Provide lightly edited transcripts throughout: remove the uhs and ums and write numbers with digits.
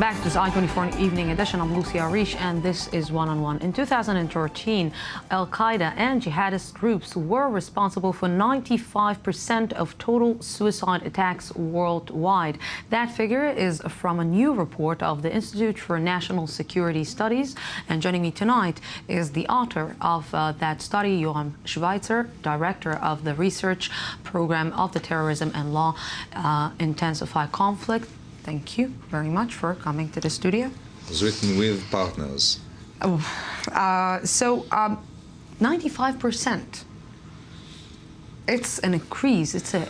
back to this I-24 Evening Edition. I'm Lucia Arish, and this is One on One. In 2013, Al-Qaeda and jihadist groups were responsible for 95% of total suicide attacks worldwide. That figure is from a new report of the Institute for National Security Studies. And joining me tonight is the author of that study, Yoram Schweitzer, director of the research program of the Terrorism and Law Intensified Conflict. Thank you very much for coming to the studio. It's written with partners. 95%. It's an increase. It's a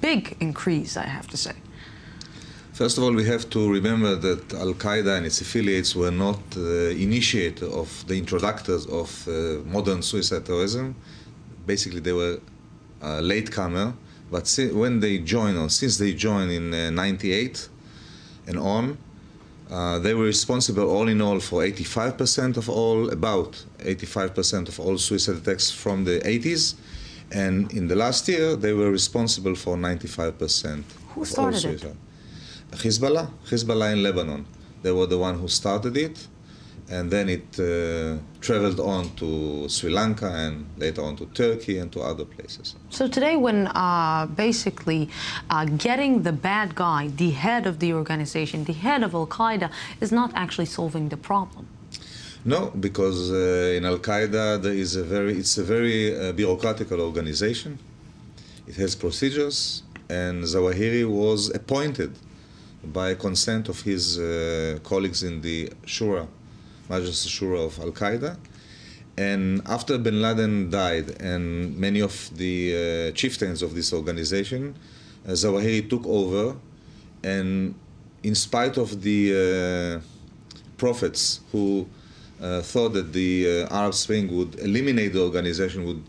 big increase, I have to say. First of all, we have to remember that Al-Qaeda and its affiliates were not the initiator of the introductors of modern suicide terrorism. Basically, they were latecomer. But when they joined, or since they joined in '98 and on, they were responsible all in all for 85% of all, about 85% of all suicide attacks from the 80s. And in the last year, they were responsible for 95% Who of all started suicide. it? Hezbollah in Lebanon. They were the one who started it. And then it traveled on to Sri Lanka and later on to Turkey and to other places. So today when basically getting the bad guy, the head of the organization, the head of Al-Qaeda, is not actually solving the problem. No, because in Al-Qaeda it's a very bureaucratic organization. It has procedures, and Zawahiri was appointed by consent of his colleagues in the Majlis Shura of Al-Qaeda. And after bin Laden died and many of the chieftains of this organization, Zawahiri took over, and in spite of the prophets who thought that the Arab Spring would eliminate the organization, would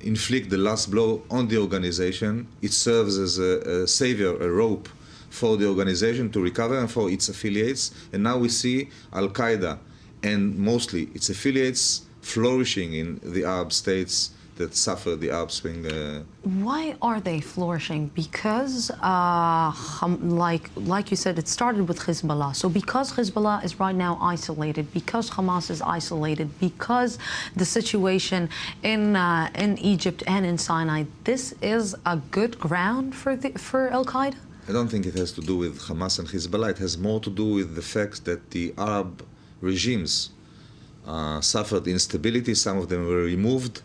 inflict the last blow on the organization, it serves as a savior, a rope for the organization to recover and for its affiliates. And now we see Al-Qaeda and mostly its affiliates flourishing in the Arab states that suffer the Arab Spring. Why are they flourishing? Because, like you said, it started with Hezbollah. So because Hezbollah is right now isolated, because Hamas is isolated, because the situation in Egypt and in Sinai, this is a good ground for Al-Qaeda? I don't think it has to do with Hamas and Hezbollah. It has more to do with the fact that the Arab regimes suffered instability. Some of them were removed.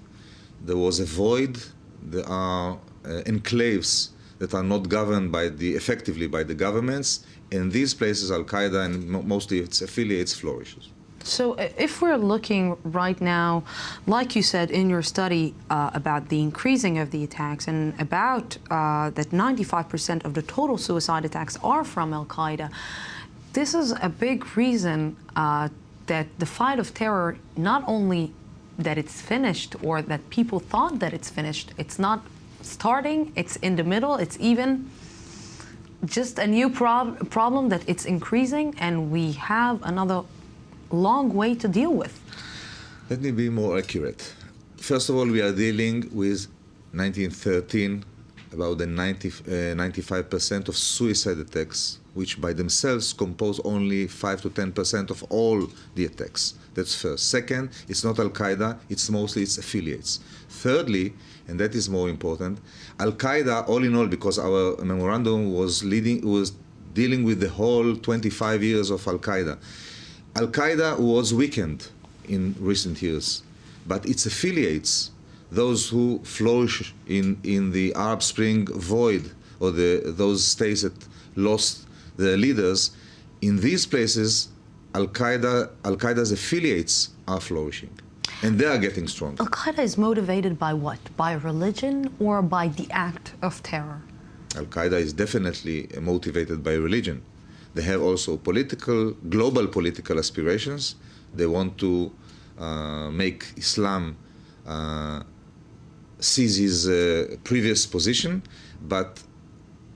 There was a void. There are enclaves that are not governed effectively by the governments. In these places, Al-Qaeda and mostly its affiliates flourishes. So if we're looking right now, like you said in your study about the increasing of the attacks and about that 95% of the total suicide attacks are from Al-Qaeda, this is a big reason that the fight of terror, not only that it's finished or that people thought that it's finished, it's not starting, it's in the middle, it's even just a new problem that it's increasing, and we have another long way to deal with. Let me be more accurate. First of all, we are dealing with 1913, about the 95% of suicide attacks, which by themselves compose only 5 to 10% of all the attacks. That's first. Second, it's not Al-Qaeda, it's mostly its affiliates. Thirdly, and that is more important, Al-Qaeda, all in all, because our memorandum was dealing with the whole 25 years of Al-Qaeda. Al-Qaeda was weakened in recent years, but its affiliates, those who flourish in the Arab Spring void, or those states that lost their leaders, in these places, Al-Qaeda's affiliates are flourishing, and they are getting stronger. Al-Qaeda is motivated by what? By religion or by the act of terror? Al-Qaeda is definitely motivated by religion. They have also global political aspirations. They want to make Islam seize his previous position, but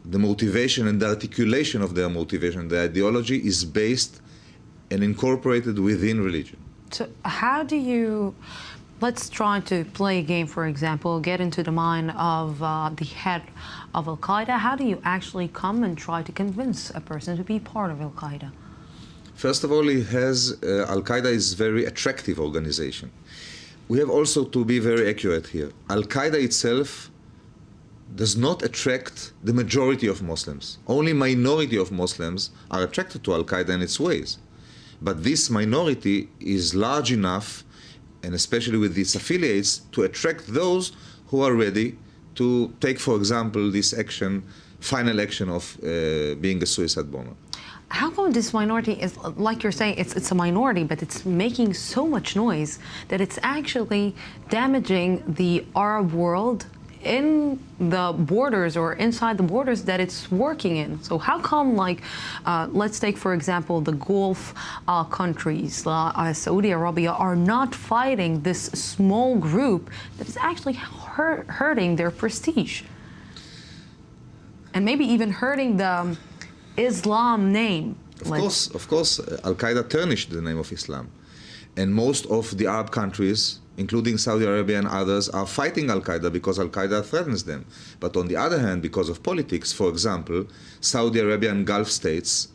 the motivation and the articulation of their motivation, the ideology, is based and incorporated within religion. So how do you let's try to play a game, for example, get into the mind of the head of Al-Qaeda. How do you actually come and try to convince a person to be part of Al-Qaeda? First of all, Al-Qaeda is a very attractive organization. We have also to be very accurate here. Al-Qaeda itself does not attract the majority of Muslims. Only minority of Muslims are attracted to Al-Qaeda and its ways. But this minority is large enough, and especially with its affiliates, to attract those who are ready to take, for example, this action, final action of being a suicide bomber. How come this minority is, like you're saying, it's a minority, but it's making so much noise that it's actually damaging the Arab world in the borders or inside the borders that it's working in? So how come, like, let's take, for example, the Gulf countries, Saudi Arabia, are not fighting this small group that is actually hurting their prestige? And maybe even hurting the Islam name. Of course, Al-Qaeda tarnished the name of Islam. And most of the Arab countries, including Saudi Arabia and others, are fighting Al-Qaeda because Al-Qaeda threatens them. But on the other hand, because of politics, for example, Saudi Arabia and Gulf states,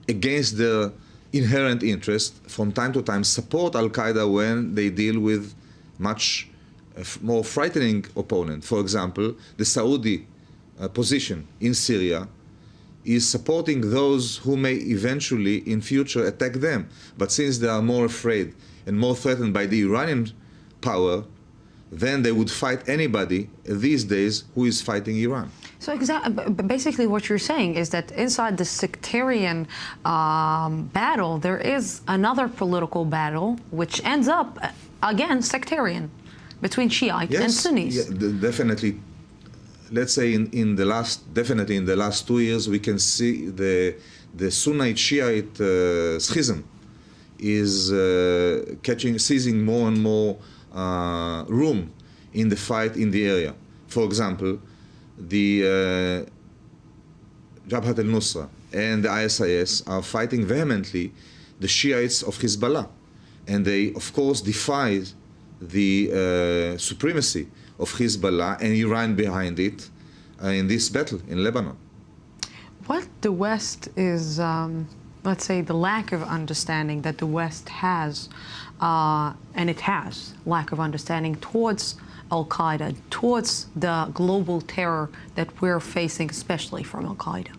against their inherent interest, from time to time support Al-Qaeda when they deal with much more frightening opponent. For example, the Saudi position in Syria is supporting those who may eventually in future attack them. But since they are more afraid and more threatened by the Iranian power, then they would fight anybody these days who is fighting Iran. So basically what you're saying is that inside the sectarian battle, there is another political battle which ends up, again, sectarian, between Shiites and Sunnis. Yeah, definitely. Let's say definitely in the last 2 years, we can see the Sunnite-Shiite schism is seizing more and more room in the fight in the area. For example, the Jabhat al-Nusra and the ISIS are fighting vehemently the Shiites of Hezbollah. And they, of course, defy the supremacy of Hezbollah and Iran behind it in this battle in Lebanon. What the West is, let's say, the lack of understanding that the West has, and it has lack of understanding towards Al-Qaeda, towards the global terror that we're facing, especially from Al-Qaeda?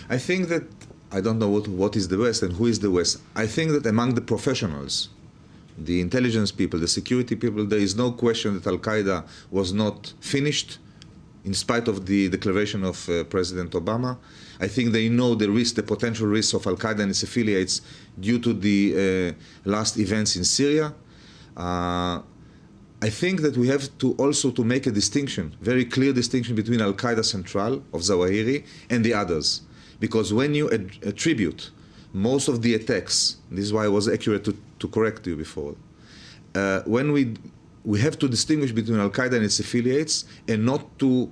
I think that, I don't know what is the West and who is the West. I think that among the professionals, the intelligence people, the security people, there is no question that Al-Qaeda was not finished in spite of the declaration of President Obama. I think they know the risk, the potential risks of Al-Qaeda and its affiliates due to the last events in Syria. I think that we have to also to make a distinction, very clear distinction between Al-Qaeda Central of Zawahiri and the others. Because when you attribute most of the attacks, this is why I was accurate to correct you before, when we have to distinguish between Al-Qaeda and its affiliates and not to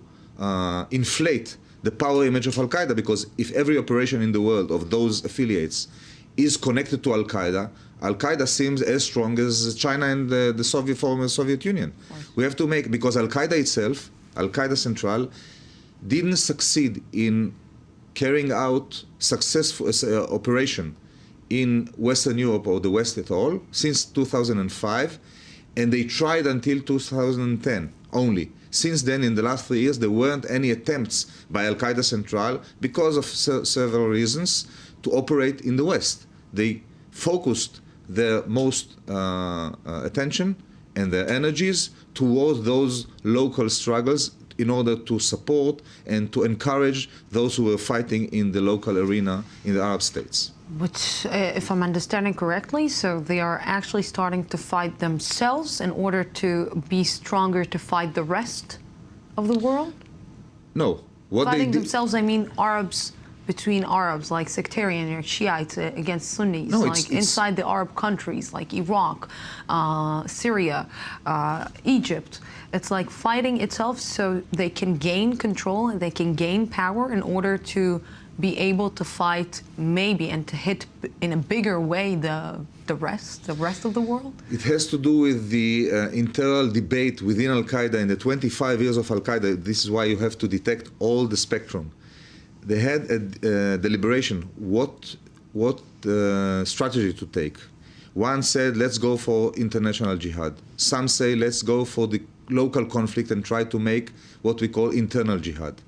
inflate the power image of Al-Qaeda, because if every operation in the world of those affiliates is connected to Al-Qaeda, Al-Qaeda seems as strong as China and the former Soviet Union. We have to make, because Al-Qaeda itself, Al-Qaeda Central, didn't succeed in carrying out successful operation in Western Europe or the West at all since 2005, and they tried until 2010 only. Since then, in the last 3 years, there weren't any attempts by Al-Qaeda Central, because of several reasons, to operate in the West. They focused their most attention and their energies towards those local struggles in order to support and to encourage those who were fighting in the local arena in the Arab states. Which, if I'm understanding correctly, so they are actually starting to fight themselves in order to be stronger to fight the rest of the world? No. Fighting themselves, I mean Arabs between Arabs, like sectarian or Shiites against Sunnis, no, like inside the Arab countries, like Iraq, Syria, Egypt. It's like fighting itself so they can gain control and they can gain power in order to be able to fight maybe and to hit in a bigger way the the rest of the world? It has to do with the internal debate within Al-Qaeda in the 25 years of Al-Qaeda. This is why you have to detect all the spectrum. They had a deliberation what strategy to take. One said, let's go for international jihad. Some say, let's go for the local conflict and try to make what we call internal jihad.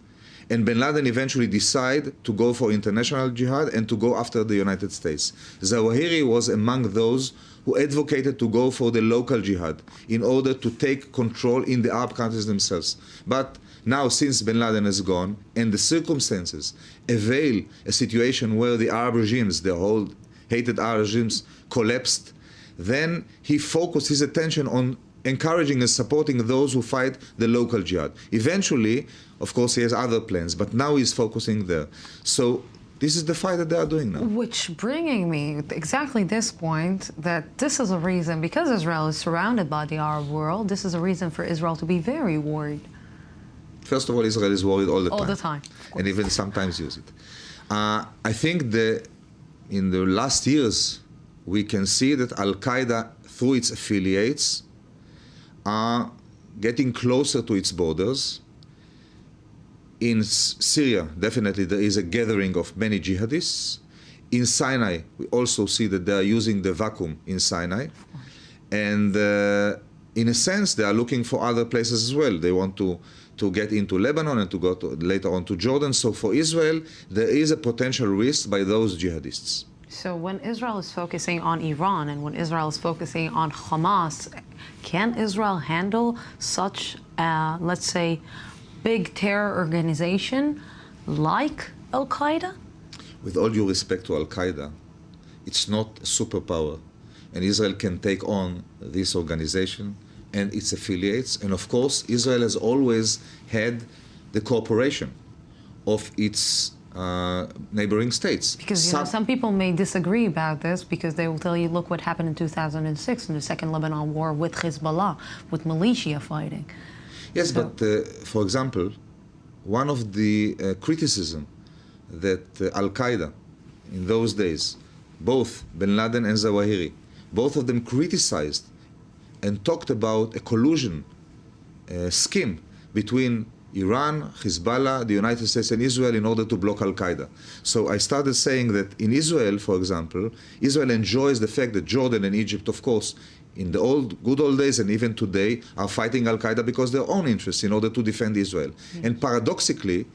And bin Laden eventually decided to go for international jihad and to go after the United States. Zawahiri was among those who advocated to go for the local jihad in order to take control in the Arab countries themselves. But now, since bin Laden is gone and the circumstances avail a situation where the Arab regimes, the whole hated Arab regimes, collapsed, then he focused his attention on encouraging and supporting those who fight the local jihad. Eventually, of course, he has other plans, but now he's focusing there. So this is the fight that they are doing now. Which bringing me exactly this point, that this is a reason, because Israel is surrounded by the Arab world, this is a reason for Israel to be very worried. First of all, Israel is worried all the time. All the time. And even sometimes use it. I think in the last years, we can see that Al-Qaeda, through its affiliates, are getting closer to its borders. In Syria, definitely there is a gathering of many jihadists. In Sinai, we also see that they are using the vacuum in Sinai. And in a sense, they are looking for other places as well. They want to get into Lebanon and to go later on to Jordan. So for Israel, there is a potential risk by those jihadists. So when Israel is focusing on Iran and when Israel is focusing on Hamas, can Israel handle such, let's say, big terror organization like Al-Qaeda? With all due respect to Al-Qaeda, it's not a superpower. And Israel can take on this organization and its affiliates. And of course, Israel has always had the cooperation of its neighboring states. Because some people may disagree about this because they will tell you, look what happened in 2006 in the Second Lebanon War with Hezbollah, with militia fighting. Yes, so, but for example, one of the criticism that Al-Qaeda in those days, both bin Laden and Zawahiri, both of them criticized and talked about a collusion scheme between Iran, Hezbollah, the United States and Israel in order to block Al-Qaeda. So I started saying that in Israel, for example, Israel enjoys the fact that Jordan and Egypt, of course, in the good old days and even today, are fighting Al-Qaeda because their own interests in order to defend Israel. Mm-hmm. And paradoxically,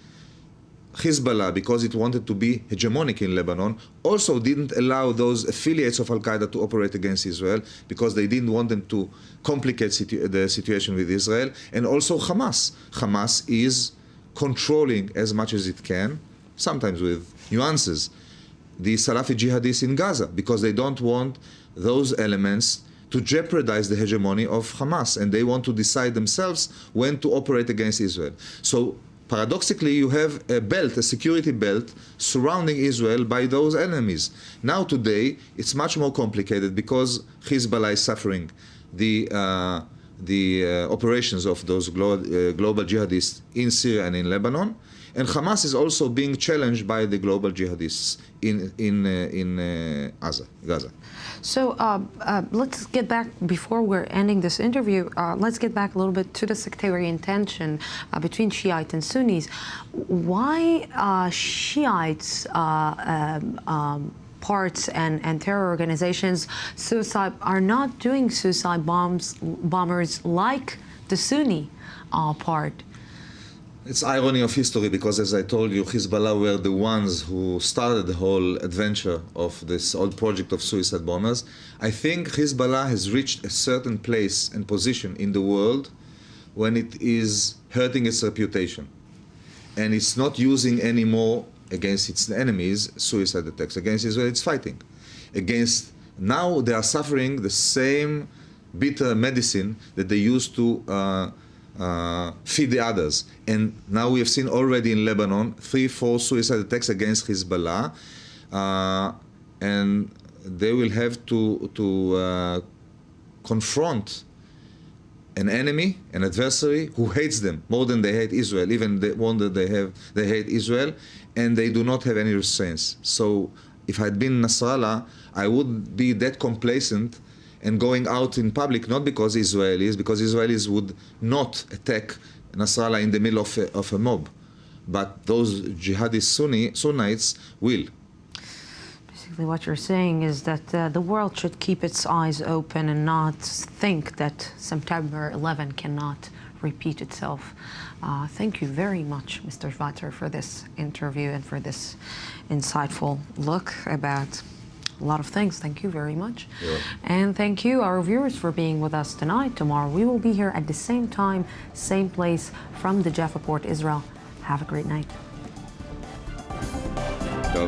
Hezbollah, because it wanted to be hegemonic in Lebanon, also didn't allow those affiliates of Al-Qaeda to operate against Israel because they didn't want them to complicate the situation with Israel. And also Hamas. Hamas is controlling as much as it can, sometimes with nuances, the Salafi jihadists in Gaza because they don't want those elements to jeopardize the hegemony of Hamas, and they want to decide themselves when to operate against Israel. So paradoxically, you have a belt, a security belt, surrounding Israel by those enemies. Now today, it's much more complicated because Hezbollah is suffering the operations of those global jihadists in Syria and in Lebanon, and Hamas is also being challenged by the global jihadists in Gaza. So let's get back, before we're ending this interview, let's get back a little bit to the sectarian tension between Shiite and Sunnis. Why Shiites parts and terror organizations are not doing suicide bombers like the Sunni part? It's irony of history because, as I told you, Hezbollah were the ones who started the whole adventure of this old project of suicide bombers. I think Hezbollah has reached a certain place and position in the world when it is hurting its reputation. And it's not using anymore against its enemies suicide attacks. Against Israel, it's fighting. Now they are suffering the same bitter medicine that they used to feed the others. And now we have seen already in Lebanon 3-4 suicide attacks against Hezbollah, and they will have to confront an enemy, an adversary who hates them more than they hate Israel, even the one that they hate Israel, and they do not have any restraints. So if I had been Nasrallah, I would be that complacent and going out in public, not because Israelis would not attack Nasrallah in the middle of a mob, but those jihadist Sunnites will. Basically what you're saying is that the world should keep its eyes open and not think that September 11 cannot repeat itself. Thank you very much, Mr. Schweitzer, for this interview and for this insightful look about a lot of things. Thank you very much. Yeah. And thank you, our viewers, for being with us tonight. Tomorrow we will be here at the same time, same place from the Jaffa Port, Israel. Have a great night. Go.